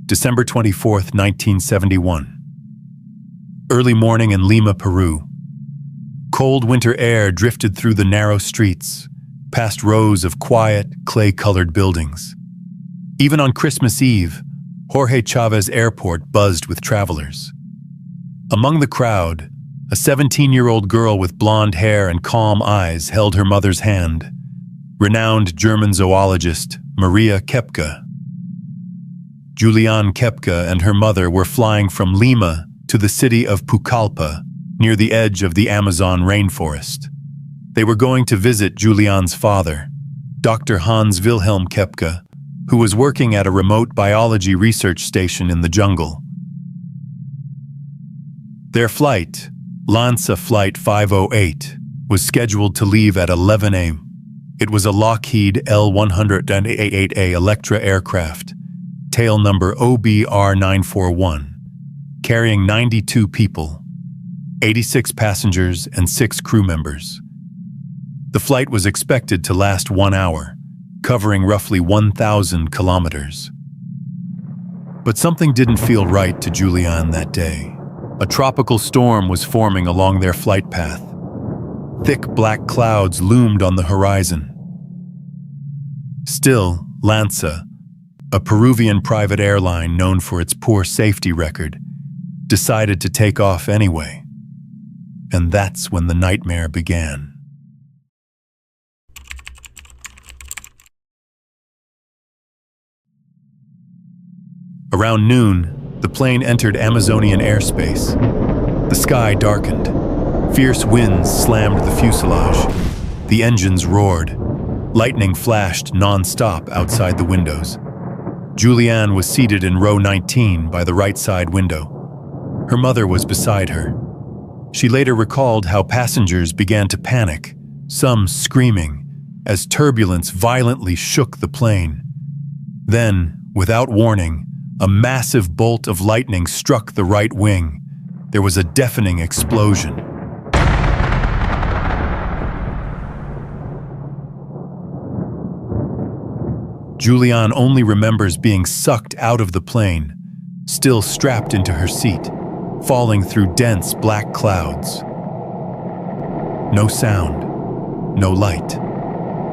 December 24th, 1971. Early morning in Lima, Peru. Cold winter air drifted through the narrow streets, past rows of quiet, clay-colored buildings. Even on Christmas Eve, Jorge Chavez Airport buzzed with travelers. Among the crowd, a 17-year-old girl with blonde hair and calm eyes held her mother's hand, renowned German zoologist Maria Koepcke. Juliane Koepcke and her mother were flying from Lima to the city of Pucallpa, near the edge of the Amazon rainforest. They were going to visit Juliane's father, Dr. Hans Wilhelm Koepcke, who was working at a remote biology research station in the jungle. Their flight, Lanza Flight 508, was scheduled to leave at 11 a.m. It was a Lockheed L-108A Electra aircraft, tail number OBR-941, carrying 92 people, 86 passengers and 6 crew members. The flight was expected to last 1 hour, covering roughly 1,000 kilometers. But something didn't feel right to Juliane that day. A tropical storm was forming along their flight path. Thick black clouds loomed on the horizon. Still, Lanza, a Peruvian private airline known for its poor safety record, decided to take off anyway. And that's when the nightmare began. Around noon, the plane entered Amazonian airspace. The sky darkened. Fierce winds slammed the fuselage. The engines roared. Lightning flashed non-stop outside the windows. Juliane was seated in row 19 by the right side window. Her mother was beside her. She later recalled how passengers began to panic, some screaming, as turbulence violently shook the plane. Then, without warning, a massive bolt of lightning struck the right wing. There was a deafening explosion. Juliane only remembers being sucked out of the plane, still strapped into her seat, falling through dense black clouds. No sound, no light,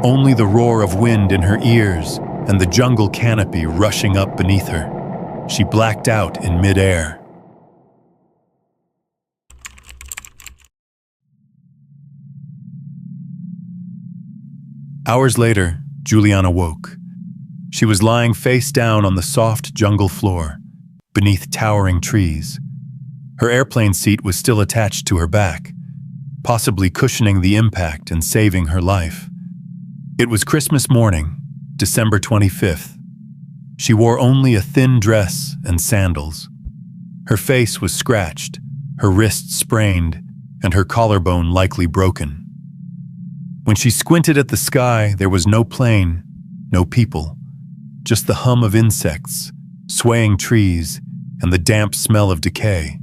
only the roar of wind in her ears and the jungle canopy rushing up beneath her. She blacked out in midair. Hours later, Juliane awoke. She was lying face down on the soft jungle floor, beneath towering trees. Her airplane seat was still attached to her back, possibly cushioning the impact and saving her life. It was Christmas morning, December 25th. She wore only a thin dress and sandals. Her face was scratched, her wrist sprained, and her collarbone likely broken. When she squinted at the sky, there was no plane, no people, just the hum of insects, swaying trees, and the damp smell of decay.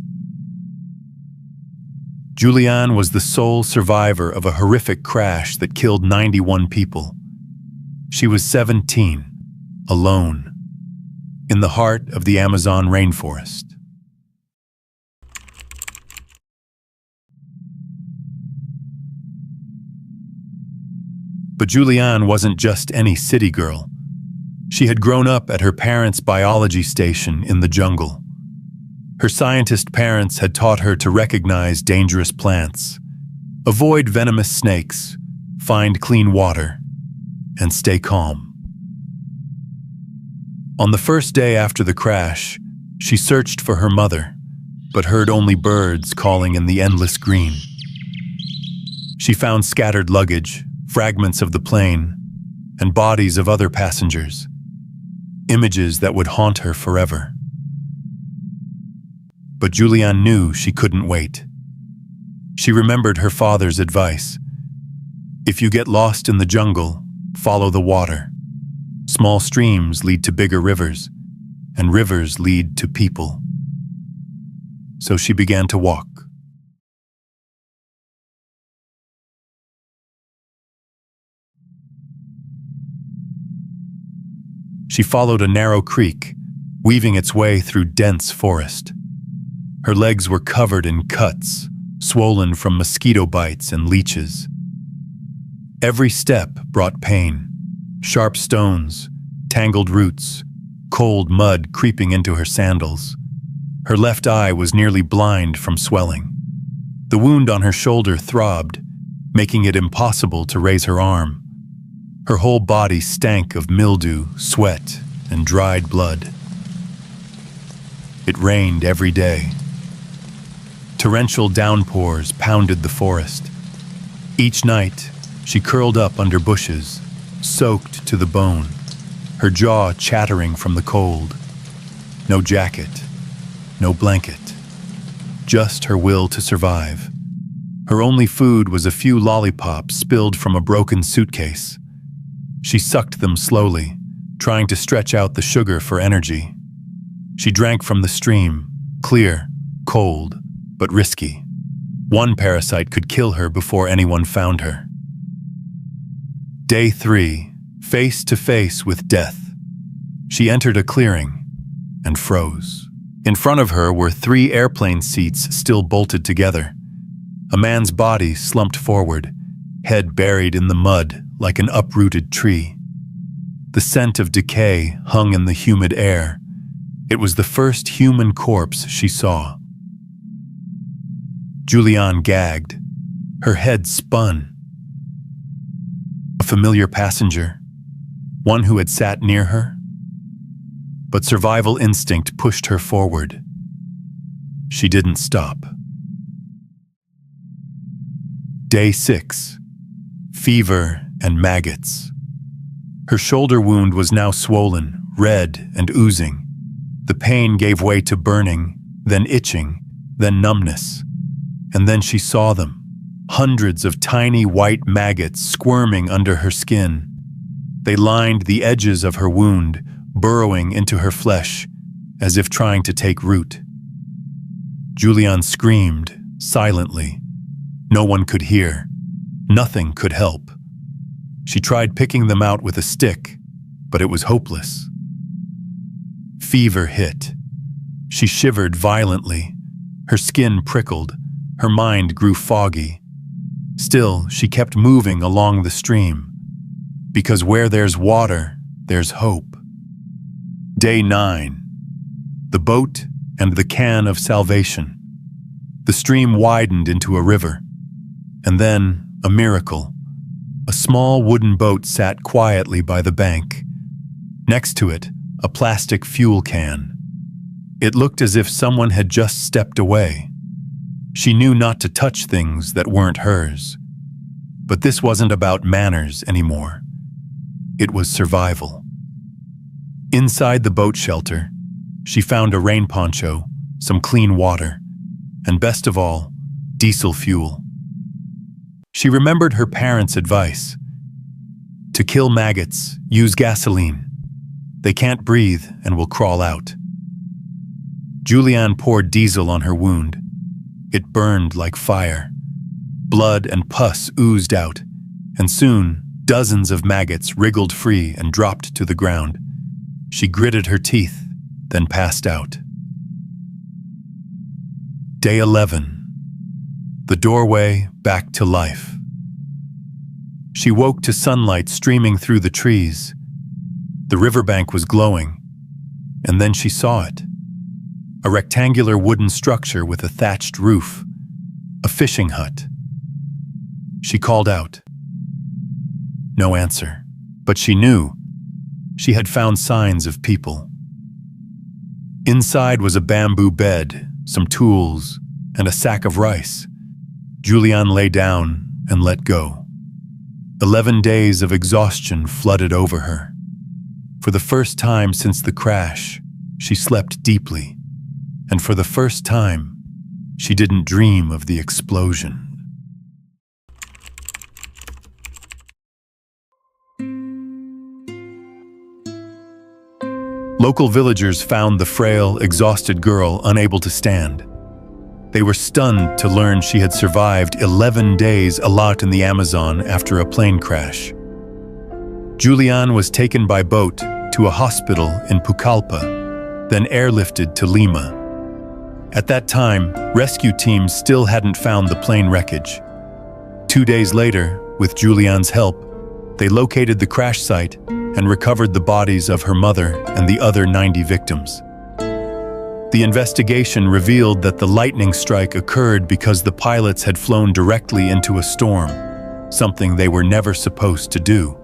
Juliane was the sole survivor of a horrific crash that killed 91 people. She was 17, alone, in the heart of the Amazon rainforest. But Juliane wasn't just any city girl. She had grown up at her parents' biology station in the jungle. Her scientist parents had taught her to recognize dangerous plants, avoid venomous snakes, find clean water, and stay calm. On the first day after the crash, she searched for her mother, but heard only birds calling in the endless green. She found scattered luggage, fragments of the plane, and bodies of other passengers, images that would haunt her forever. But Juliane knew she couldn't wait. She remembered her father's advice. If you get lost in the jungle, follow the water. Small streams lead to bigger rivers. and rivers lead to people. So she began to walk. She followed a narrow creek, weaving its way through dense forest. Her legs were covered in cuts, swollen from mosquito bites and leeches. Every step brought pain: sharp stones, tangled roots, cold mud creeping into her sandals. Her left eye was nearly blind from swelling. The wound on her shoulder throbbed, making it impossible to raise her arm. Her whole body stank of mildew, sweat, and dried blood. It rained every day. Torrential downpours pounded the forest. Each night, she curled up under bushes, soaked to the bone, her jaw chattering from the cold. No jacket, no blanket, just her will to survive. Her only food was a few lollipops spilled from a broken suitcase. She sucked them slowly, trying to stretch out the sugar for energy. She drank from the stream, clear, cold, but risky. One parasite could kill her before anyone found her. Day 3, face to face with death. She entered a clearing and froze. In front of her were 3 airplane seats still bolted together. A man's body slumped forward, head buried in the mud like an uprooted tree. The scent of decay hung in the humid air. It was the first human corpse she saw. Juliane gagged. Her head spun. A familiar passenger, one who had sat near her. But survival instinct pushed her forward. She didn't stop. Day 6. Fever and maggots. Her shoulder wound was now swollen, red, and oozing. The pain gave way to burning, then itching, then numbness. And then she saw them, hundreds of tiny white maggots squirming under her skin. They lined the edges of her wound, burrowing into her flesh, as if trying to take root. Juliane screamed, silently. No one could hear. Nothing could help. She tried picking them out with a stick, but it was hopeless. Fever hit. She shivered violently. Her skin prickled. Her mind grew foggy. Still, she kept moving along the stream, because where there's water, there's hope. Day 9. The boat and the can of salvation. The stream widened into a river. And then, a miracle. A small wooden boat sat quietly by the bank. Next to it, a plastic fuel can. It looked as if someone had just stepped away. She knew not to touch things that weren't hers. But this wasn't about manners anymore. It was survival. Inside the boat shelter, she found a rain poncho, some clean water, and best of all, diesel fuel. She remembered her parents' advice. To kill maggots, use gasoline. They can't breathe and will crawl out. Juliane poured diesel on her wound. It burned like fire. Blood and pus oozed out, and soon dozens of maggots wriggled free and dropped to the ground. She gritted her teeth, then passed out. Day 11. The doorway back to life. She woke to sunlight streaming through the trees. The riverbank was glowing, and then she saw it. A rectangular wooden structure with a thatched roof. A fishing hut. She called out. No answer, but she knew. She had found signs of people. Inside was a bamboo bed, some tools, and a sack of rice. Juliane lay down and let go. 11 days of exhaustion flooded over her. For the first time since the crash, she slept deeply. And for the first time, she didn't dream of the explosion. Local villagers found the frail, exhausted girl unable to stand. They were stunned to learn she had survived 11 days aloft in the Amazon after a plane crash. Juliane was taken by boat to a hospital in Pucallpa, then airlifted to Lima. At that time, rescue teams still hadn't found the plane wreckage. 2 days later, with Juliane's help, they located the crash site and recovered the bodies of her mother and the other 90 victims. The investigation revealed that the lightning strike occurred because the pilots had flown directly into a storm, something they were never supposed to do.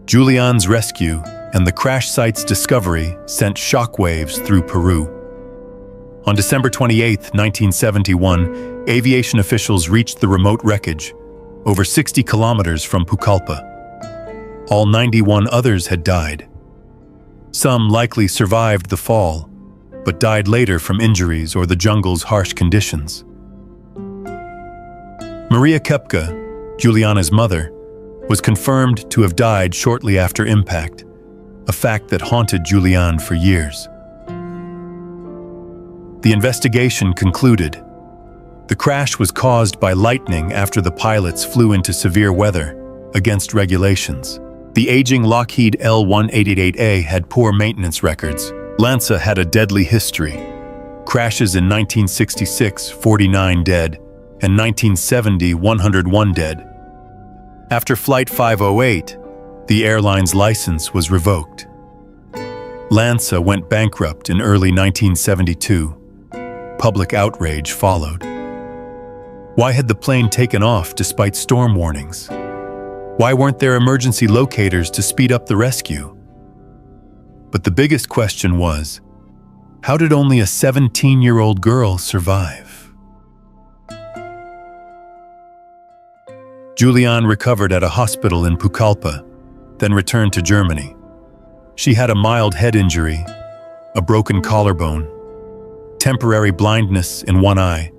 Juliane's rescue and the crash site's discovery sent shockwaves through Peru. On December 28, 1971, aviation officials reached the remote wreckage, over 60 kilometers from Pucallpa. All 91 others had died. Some likely survived the fall, but died later from injuries or the jungle's harsh conditions. Maria Koepcke, Juliane's mother, was confirmed to have died shortly after impact, a fact that haunted Juliane for years. The investigation concluded. The crash was caused by lightning after the pilots flew into severe weather, against regulations. The aging Lockheed L-188A had poor maintenance records. Lanza had a deadly history. Crashes in 1966, 49 dead, and 1970, 101 dead. After Flight 508, the airline's license was revoked. Lanza went bankrupt in early 1972. Public outrage followed. Why had the plane taken off despite storm warnings? Why weren't there emergency locators to speed up the rescue? But the biggest question was, how did only a 17-year-old girl survive? Juliane recovered at a hospital in Pucallpa, then returned to Germany. She had a mild head injury, a broken collarbone, temporary blindness in one eye,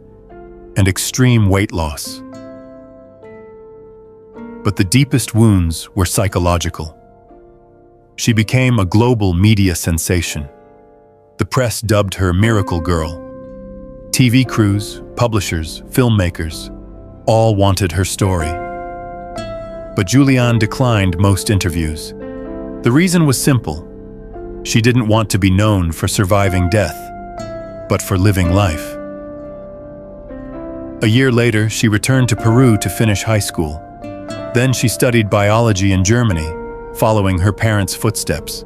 and extreme weight loss. But the deepest wounds were psychological. She became a global media sensation. The press dubbed her Miracle Girl. TV crews, publishers, filmmakers, all wanted her story. But Juliane declined most interviews. The reason was simple. She didn't want to be known for surviving death, but for living life. A year later, she returned to Peru to finish high school. Then she studied biology in Germany, following her parents' footsteps.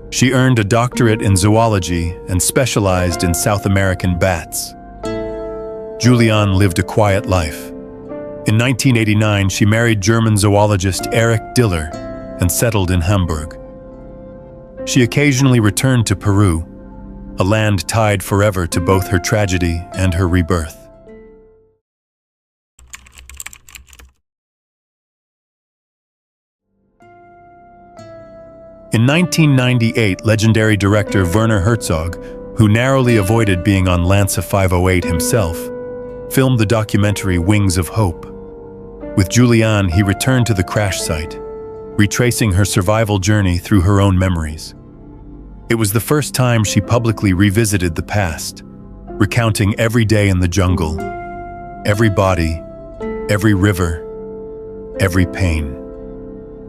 She earned a doctorate in zoology and specialized in South American bats. Juliane lived a quiet life. In 1989, she married German zoologist Erich Diller and settled in Hamburg. She occasionally returned to Peru, a land tied forever to both her tragedy and her rebirth. In 1998, legendary director Werner Herzog, who narrowly avoided being on Lanza 508 himself, filmed the documentary Wings of Hope. With Juliane, he returned to the crash site, retracing her survival journey through her own memories. It was the first time she publicly revisited the past, recounting every day in the jungle, every body, every river, every pain.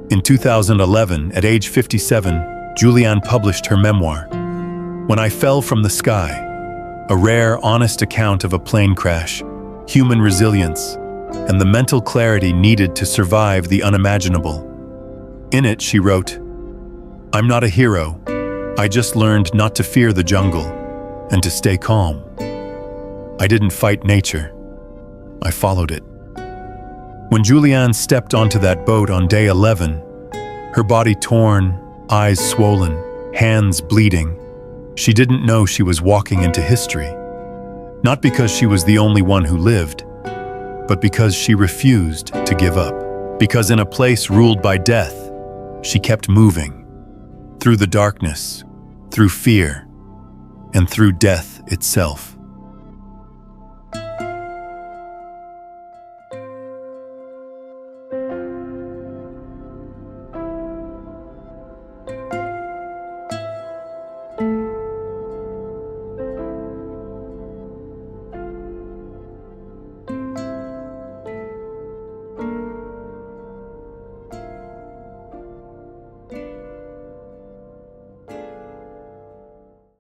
In 2011, at age 57, Juliane published her memoir, When I Fell from the Sky, a rare, honest account of a plane crash, human resilience, and the mental clarity needed to survive the unimaginable. In it, she wrote, "I'm not a hero. I just learned not to fear the jungle and to stay calm. I didn't fight nature. I followed it." When Juliane stepped onto that boat on day 11, her body torn, eyes swollen, hands bleeding, she didn't know she was walking into history. Not because she was the only one who lived, but because she refused to give up. Because in a place ruled by death, she kept moving, through the darkness, through fear, and through death itself.